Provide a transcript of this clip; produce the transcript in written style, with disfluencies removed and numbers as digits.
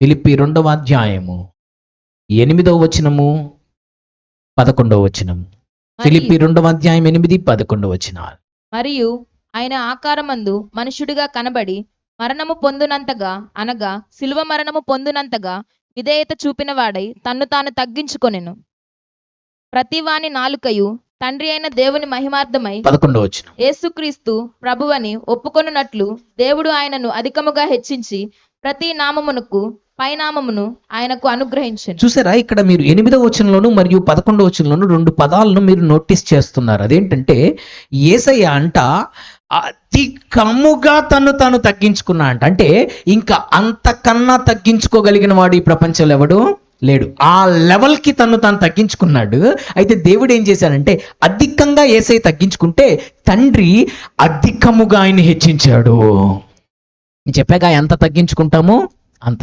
ఫిలిప్పి 2వ అధ్యాయము 8వ వచనము 11వ వచనము. ఫిలిప్పి 2వ అధ్యాయం 8, 11 వచనాలు. మరియు ఆయన ఆకారమందు మనుష్యుడిగా కనబడి మరణము పొందునంతగా, అనగా శిలువ మరణము పొందునంతగా విధేయత చూపిన వాడై తన్ను తాను తగ్గించుకొనెను. ప్రతి వాని నాలుకయు తండ్రి అయిన దేవుని మహిమార్థమై 11వ వచనం. యేసుక్రీస్తు ప్రభువని ఒప్పుకొనున్నట్లు దేవుడు ఆయనను అధికముగా హెచ్చించి ప్రతి నామమునకు పైనామమును ఆయనకు అనుగ్రహించెను. చూసారా, ఇక్కడ మీరు 8వ వచనంలోను మరియు 11వ వచనంలోను 2 పదాలను మీరు నోటీస్ చేస్తున్నారు. అదేంటంటే యేసయ్య అంట అధికముగా తాను తగ్గించుకున్నా అంట. అంటే ఇంకా అంతకన్నా తగ్గించుకోగలిగిన వాడు ఈ ప్రపంచంలో ఎవడు లేడు. ఆ లెవెల్కి తాను తగ్గించుకున్నాడు. అయితే దేవుడు ఏం చేశాడంటే అధికంగా యేసయ్య తగ్గించుకుంటే తండ్రి అధికముగా ఆయన హెచ్చించాడు. చెప్పాక ఎంత తగ్గించుకుంటామో అంత